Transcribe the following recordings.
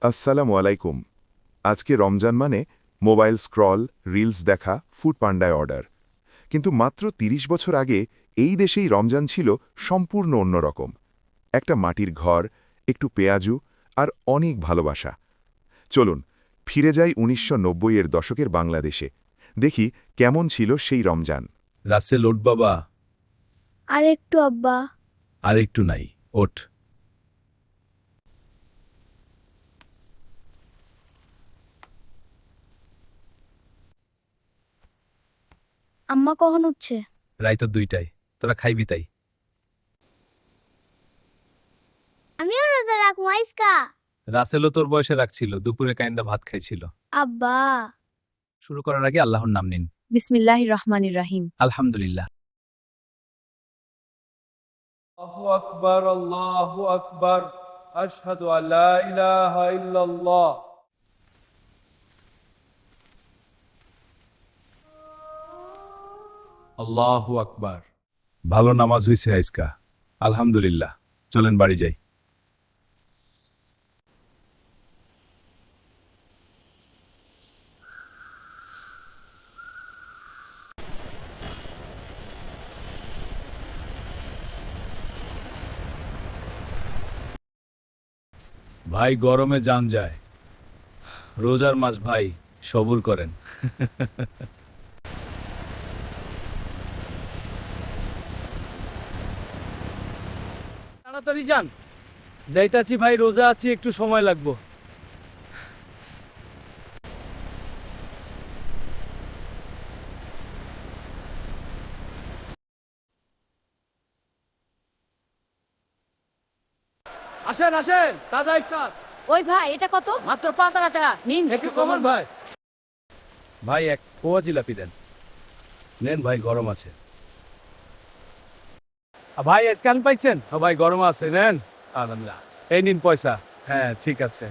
আসসালামু আলাইকুম। আজকে রমজান মানে মোবাইল স্ক্রল, রিলস দেখা, ফুড পান্ডায় অর্ডার। কিন্তু মাত্র ৩০ বছর আগে এই দেশেই রমজান ছিল সম্পূর্ণ অন্যরকম। একটা মাটির ঘর, একটু পেঁয়াজু আর অনেক ভালোবাসা। চলুন ফিরে যাই ১৯৯০-এর দশকের বাংলাদেশে। দেখি কেমন ছিল সেই রমজান। রাসেল ওঠ বাবা। আর একটু আব্বা। আর একটু নাই, ওঠ। আম্মা কখন উঠছে? রাইতো ২টায়, তোরা খাইবি তাই। আমিও রোজা রাখবো আইসকা। রাসেলও তোর বয়সে রাখছিল, দুপুরে কাইন্দা ভাত খাইছিল। আব্বা। শুরু করার আগে আল্লাহর নাম নিন। বিসমিল্লাহির রহমানির রহিম। আলহামদুলিল্লাহ। আল্লাহু আকবার, আল্লাহু আকবার, আশহাদু আল্লা ইলাহা ইল্লাল্লাহ। আল্লাহু আকবার। ভালো নামাজ হইছে আজকা। আলহামদুলিল্লাহ। চলেন বাড়ি যাই। ভাই গরমে জান যায়। রোজার মাস ভাই, সবুর করেন। তাড়াতাড়ি যান, যাইতাছি ভাই, রোজা আছি, একটু সময় লাগবো। আসেন আসেন, তাজা ইফতার। ওই ভাই এটা কত? মাত্র 15 টাকা নিন। একটু কমান ভাই। ভাই এক পোয়া জিলাপি দেন। নেন ভাই, গরম আছে। ভাই স্ক্যান পাইছেন? হ্যাঁ ভাই, গরম আছে, নেন। আলহামদুলিল্লাহ। এই নিন পয়সা। হ্যাঁ ঠিক আছে।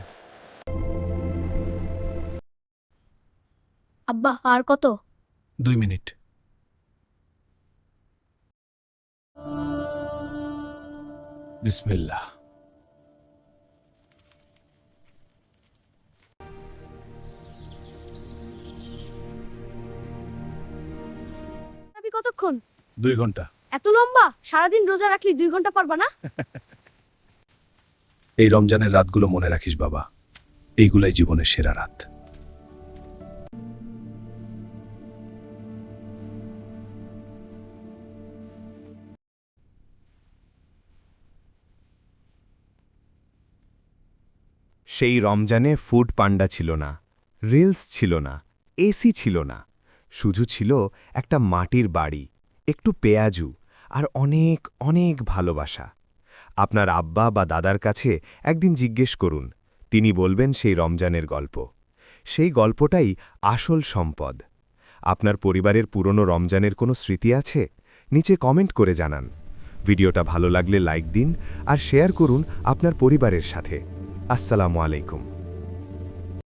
আব্বা আর কত? 2 মিনিট। বিসমিল্লাহ। আপনি কতক্ষণ? 2 ঘন্টা। এত লম্বা? সারাদিন রোজা রাখলি 2 ঘন্টা পারবা না? এই রমজানের রাতগুলো মনে রাখিস বাবা, এইগুলাই জীবনের সেরা রাত। সেই রমজানে ফুড পান্ডা ছিল না, রিলস ছিল না, এসি ছিল না, শুধু ছিল একটা মাটির বাড়ি, একটু পেঁয়াজু আর অনেক অনেক ভালোবাসা। আপনার আব্বা বা দাদার কাছে একদিন জিজ্ঞেস করুন, তিনি বলবেন সেই রমজানের গল্প। সেই গল্পটাই আসল সম্পদ। আপনার পরিবারের পুরনো রমজানের কোনো স্মৃতি আছে? নিচে কমেন্ট করে জানান। ভিডিওটা ভালো লাগলে লাইক দিন আর শেয়ার করুন আপনার পরিবারের সাথে। আসসালামু আলাইকুম।